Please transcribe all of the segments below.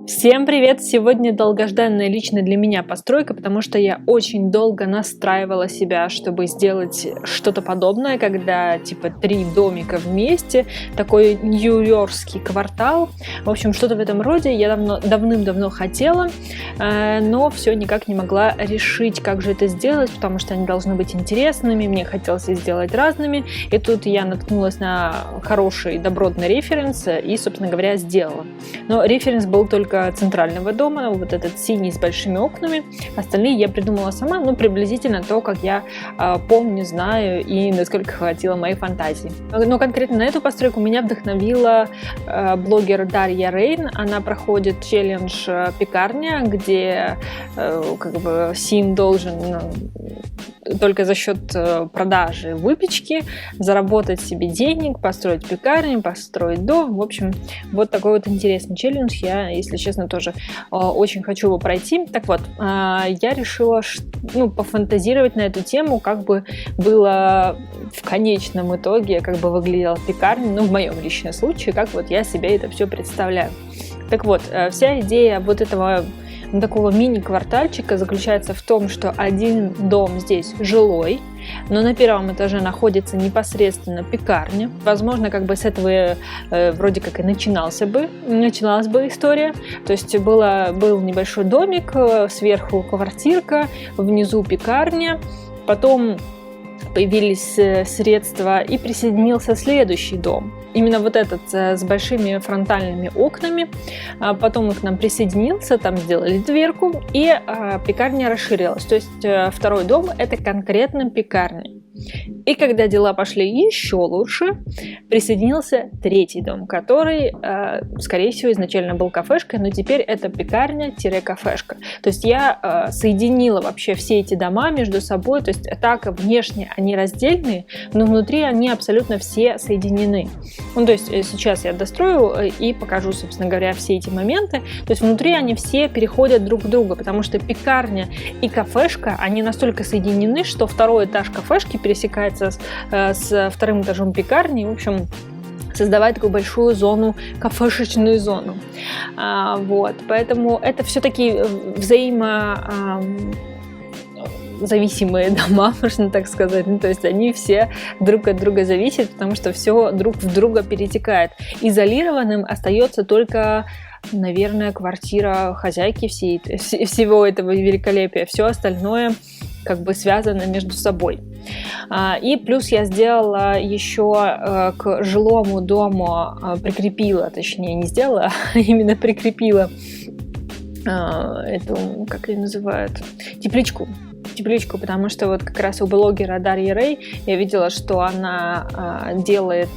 Всем привет! Сегодня долгожданная лично для меня постройка, потому что я очень долго настраивала себя, чтобы сделать что-то подобное, когда типа 3 домика вместе, такой нью-йоркский квартал. В общем, что-то в этом роде я давным-давно хотела, но все никак не могла решить, как же это сделать, потому что они должны быть интересными, мне хотелось их сделать разными, и тут я наткнулась на хороший добротный референс и, собственно говоря, сделала. Но референс был только центрального дома, вот этот синий с большими окнами. Остальные я придумала сама, приблизительно то, как я помню, знаю и насколько хватило моей фантазии. Но конкретно на эту постройку меня вдохновила блогер Дарья Рейн. Она проходит челлендж «Пекарня», где Сим должен только за счет продажи выпечки заработать себе денег, построить пекарню, построить дом. В общем, вот такой вот интересный челлендж. Я, если честно, тоже очень хочу его пройти. Так вот, я решила пофантазировать на эту тему, как бы было в конечном итоге, как бы выглядела пекарня, в моем личном случае, как вот я себе это все представляю. Так вот, вся идея вот этого такого мини-квартальчика заключается в том, что один дом здесь жилой, но на первом этаже находится непосредственно пекарня. Возможно, с этого вроде как и начиналась бы история. То есть был небольшой домик, сверху квартирка, внизу пекарня, потом появились средства и присоединился следующий дом. Именно вот этот с большими фронтальными окнами. Потом он к нам присоединился, там сделали дверку, и пекарня расширилась. То есть второй дом – это конкретно пекарня. И когда дела пошли еще лучше, присоединился третий дом, который, скорее всего, изначально был кафешкой, но теперь это пекарня-кафешка. То есть я соединила вообще все эти дома между собой, то есть так внешне они раздельные, но внутри они абсолютно все соединены. То есть сейчас я дострою и покажу, собственно говоря, все эти моменты. То есть внутри они все переходят друг к другу, потому что пекарня и кафешка, они настолько соединены, что второй этаж кафешки пересекается с вторым этажом пекарни, в общем, создавая такую большую зону, кафешечную зону. Поэтому это все-таки зависимые дома, можно так сказать. То есть они все друг от друга зависят, потому что все друг в друга перетекает. Изолированным остается только, наверное, квартира хозяйки всего этого великолепия. Все остальное связано между собой. И плюс я сделала еще к жилому дому, прикрепила, точнее не сделала, а именно прикрепила эту, как ее называют, тепличку, потому что вот как раз у блогера Дарьи Рей я видела, что она делает,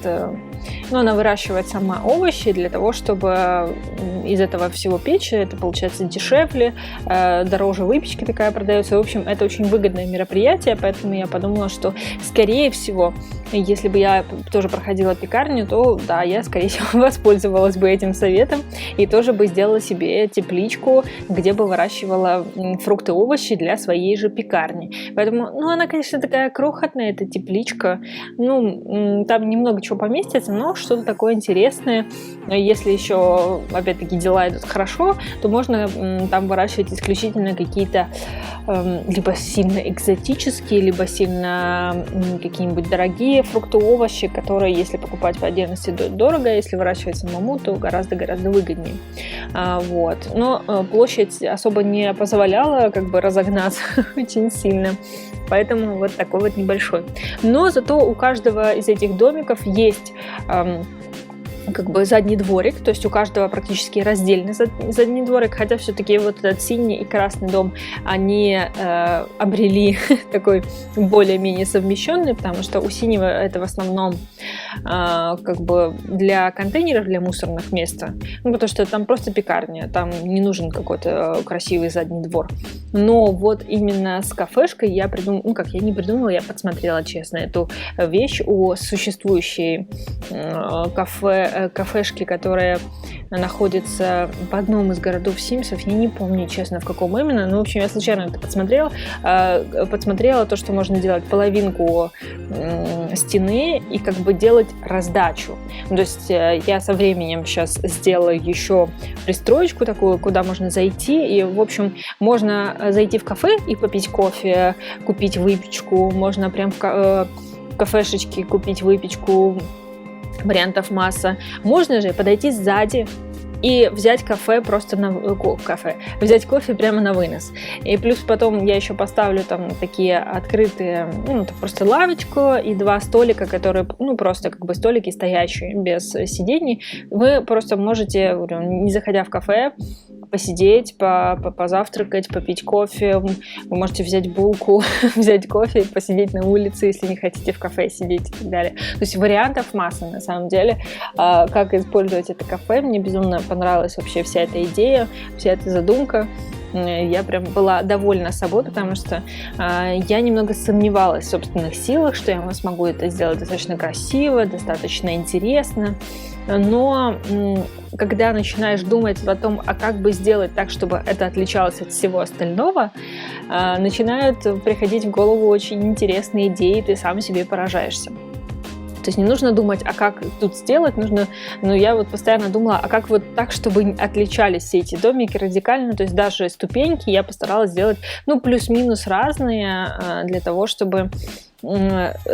она выращивает сама овощи для того, чтобы из этого всего печь, это получается дешевле, дороже выпечки такая продается. В общем, это очень выгодное мероприятие, поэтому я подумала, что, скорее всего, если бы я тоже проходила пекарню, то да, я, скорее всего, воспользовалась бы этим советом и тоже бы сделала себе тепличку, где бы выращивала фрукты и овощи для своей же пекарни. Поэтому, она, конечно, такая крохотная, эта тепличка. Там немного чего поместится, но что-то такое интересное. Если еще, опять-таки, дела идут хорошо, то можно там выращивать исключительно какие-то либо сильно экзотические, либо сильно какие-нибудь дорогие фрукты, овощи, которые, если покупать по отдельности, дорого, если выращивать самому, то гораздо-гораздо выгоднее. Но площадь особо не позволяла разогнаться очень сильно, поэтому вот такой вот небольшой. Но зато у каждого из этих домиков есть задний дворик, то есть у каждого практически раздельный задний дворик, хотя все-таки вот этот синий и красный дом, они обрели такой более-менее совмещенный, потому что у синего это в основном для контейнеров, для мусорных мест, потому что там просто пекарня, там не нужен какой-то красивый задний двор. Но вот именно с кафешкой я придумала, я не придумала, я подсмотрела, честно, эту вещь у существующей кафе кафешки, которые находятся в одном из городов Симсов. Я не помню, честно, в каком именно. Но, в общем, я случайно это подсмотрела то, что можно делать половинку стены и как бы делать раздачу. То есть я со временем сейчас сделаю еще пристроечку такую, куда можно зайти. И, в общем, можно зайти в кафе и попить кофе, купить выпечку. Можно прям в кафешечке купить выпечку. Вариантов масса. Можно же подойти сзади и взять взять кофе прямо на вынос. И плюс потом я еще поставлю там такие открытые, просто лавочку и 2 столика, которые, просто как бы столики стоящие, без сидений. Вы просто можете, не заходя в кафе, посидеть, позавтракать, попить кофе. Вы можете взять булку, взять кофе и посидеть на улице, если не хотите в кафе сидеть и так далее. То есть вариантов масса, на самом деле. Как использовать это кафе, мне безумно понравилась вообще вся эта идея, вся эта задумка. Я прям была довольна собой, потому что я немного сомневалась в собственных силах, что я смогу это сделать достаточно красиво, достаточно интересно. Но когда начинаешь думать о том, как бы сделать так, чтобы это отличалось от всего остального, начинают приходить в голову очень интересные идеи, и ты сам себе поражаешься. То есть не нужно думать, как тут сделать, я вот постоянно думала, как вот так, чтобы отличались все эти домики радикально, то есть даже ступеньки я постаралась сделать, плюс-минус разные для того, чтобы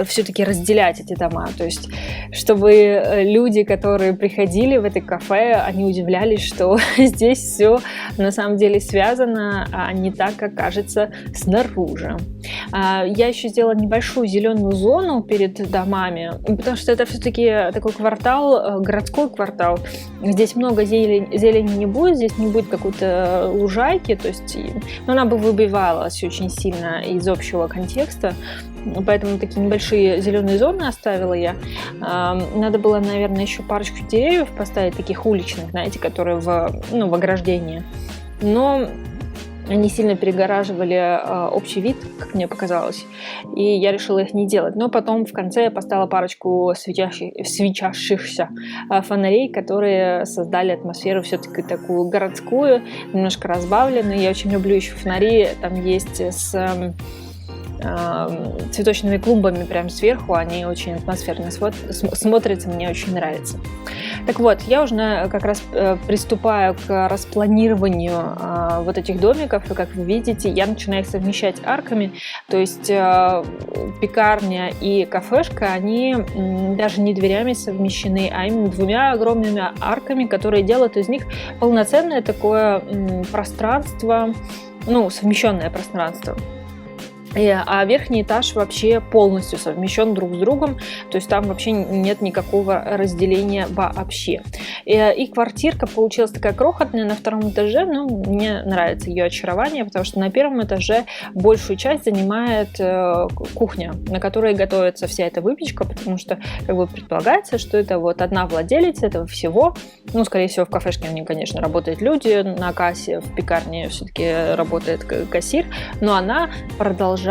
все-таки разделять эти дома, то есть чтобы люди, которые приходили в это кафе, они удивлялись, что здесь все на самом деле связано, а не так, как кажется снаружи. Я еще сделала небольшую зеленую зону перед домами, потому что это все-таки такой квартал, городской квартал. Здесь много зелени не будет, здесь не будет какой-то лужайки, то есть она бы выбивалась очень сильно из общего контекста. Поэтому такие небольшие зеленые зоны оставила я. Надо было, наверное, еще парочку деревьев поставить, таких уличных, знаете, которые в ограждении. Но они сильно перегораживали общий вид, как мне показалось, и я решила их не делать. Но потом в конце я поставила парочку свечащихся фонарей, которые создали атмосферу все-таки такую городскую, немножко разбавленную. Я очень люблю еще фонари, там есть с цветочными клумбами прямо сверху, они очень атмосферно смотрятся, мне очень нравится. Так вот, я уже как раз приступаю к распланированию вот этих домиков, и как вы видите, я начинаю их совмещать арками, то есть пекарня и кафешка, они даже не дверями совмещены, а именно 2 огромными арками, которые делают из них полноценное такое пространство, совмещенное пространство. А верхний этаж вообще полностью совмещен друг с другом, то есть там вообще нет никакого разделения вообще. И квартирка получилась такая крохотная на 2 этаже, но мне нравится ее очарование, потому что на 1 этаже большую часть занимает кухня, на которой готовится вся эта выпечка, потому что предполагается, что это вот одна владелица этого всего. Скорее всего, в кафешке у нее, конечно, работают люди, на кассе, в пекарне все-таки работает кассир, но она продолжает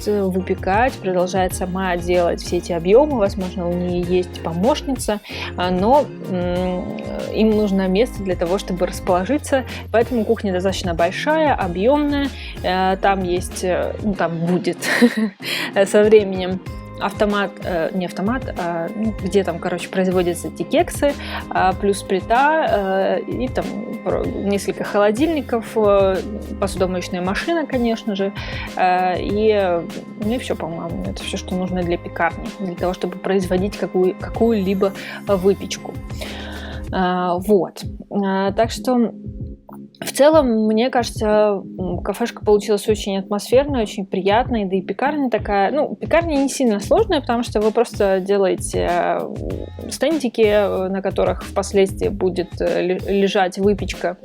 выпекать, продолжает сама делать все эти объемы. Возможно, у нее есть помощница, но им нужно место для того, чтобы расположиться. Поэтому кухня достаточно большая, объемная. Там есть, там будет со временем не автомат, где там, производятся эти кексы, плюс плита, и там несколько холодильников, посудомоечная машина, конечно же, и все, по-моему, это все, что нужно для пекарни, для того, чтобы производить какую-либо выпечку. Вот. Так что в целом, мне кажется, кафешка получилась очень атмосферной, очень приятной, да и пекарня такая, пекарня не сильно сложная, потому что вы просто делаете стендики, на которых впоследствии будет лежать выпечка.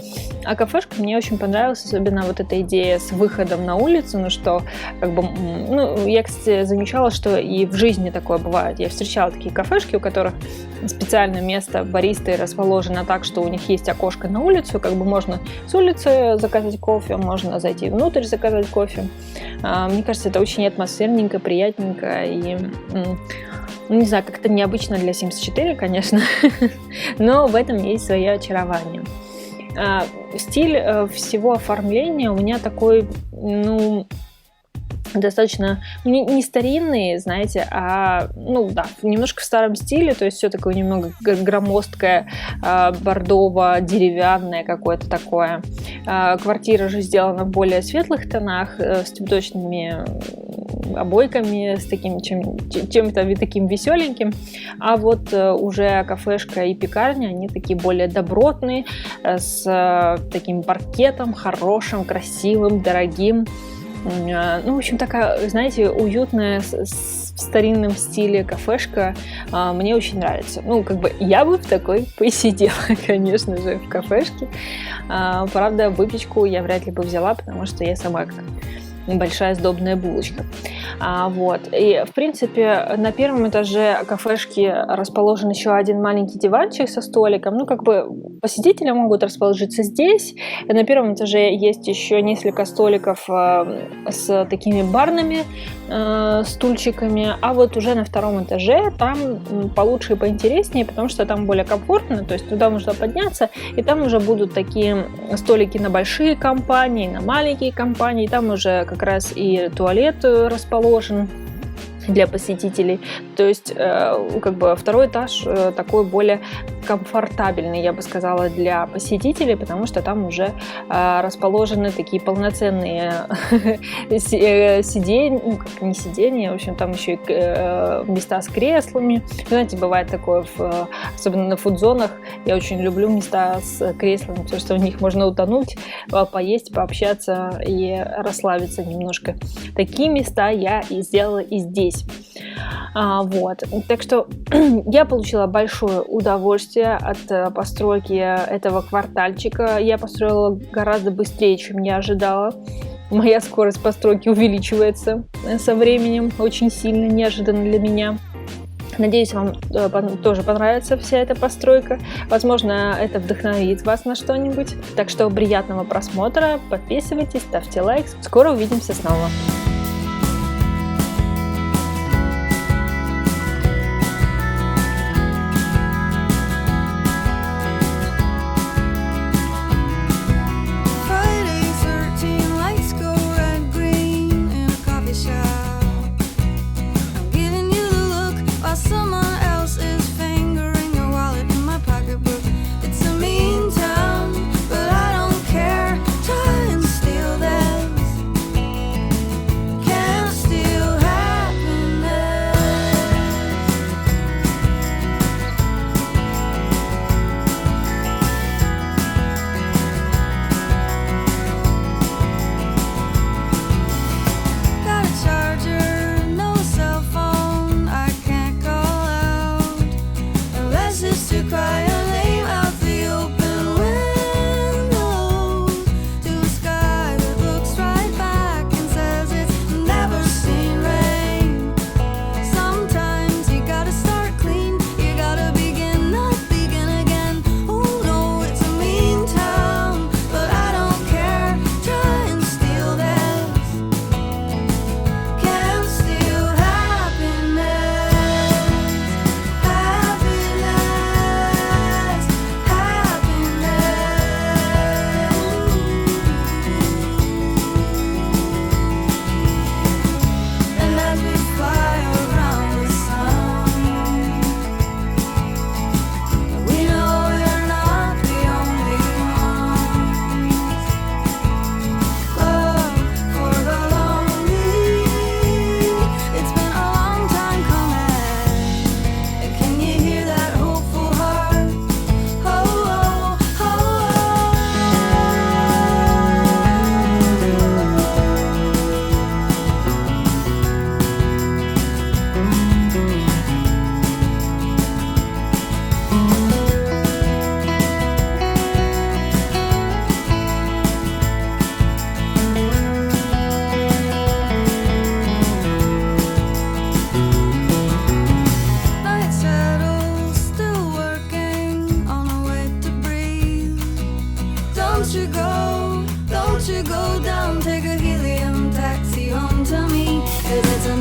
А кафешка мне очень понравилась, особенно вот эта идея с выходом на улицу, я, кстати, замечала, что и в жизни такое бывает. Я встречала такие кафешки, у которых специально место баристы расположено так, что у них есть окошко на улицу, можно с улицы заказать кофе, можно зайти внутрь заказать кофе. Мне кажется, это очень атмосферненько, приятненько, и Ну, не знаю, как-то необычно для Sims 4, конечно, но в этом есть свое очарование. Стиль всего оформления у меня такой, ну, достаточно не старинный, знаете, а, ну да, немножко в старом стиле, то есть все такое немного громоздкое, бордово-деревянное какое-то такое. Квартира же сделана в более светлых тонах, с цветочными обойками, с таким чем-то таким веселеньким, а вот уже кафешка и пекарня, они такие более добротные, с таким паркетом хорошим, красивым, дорогим. Ну, в общем, такая, знаете, уютная, в старинном стиле кафешка мне очень нравится. Ну, как бы я бы в такой посидела, конечно же, в кафешке. Правда, выпечку я вряд ли бы взяла, потому что я сама большая сдобная булочка. Вот. И, в принципе, на первом этаже кафешки расположен еще один маленький диванчик со столиком. Ну, как бы посетители могут расположиться здесь. И на первом этаже есть еще несколько столиков с такими барными стульчиками. А вот уже на втором этаже там получше и поинтереснее, потому что там более комфортно. То есть туда можно подняться, и там уже будут такие столики на большие компании, на маленькие компании. Там уже как раз и туалет расположен для посетителей. То есть, как бы второй этаж такой более комфортабельный, я бы сказала, для посетителей, потому что там уже расположены такие полноценные сиденья, ну, как не сиденья, в общем, там еще и места с креслами. Знаете, бывает такое, особенно на фудзонах, я очень люблю места с креслами, потому что в них можно утонуть, поесть, пообщаться и расслабиться немножко. Такие места я и сделала и здесь. Вот. Так что я получила большое удовольствие от постройки этого квартальчика. Я построила гораздо быстрее, чем я ожидала. Моя скорость постройки увеличивается со временем очень сильно, неожиданно для меня. Надеюсь, вам тоже понравится вся эта постройка. Возможно, это вдохновит вас на что-нибудь. Так что приятного просмотра, подписывайтесь, ставьте лайк. Скоро увидимся снова. Don't you go down, take a helium taxi home to me, 'cause it's a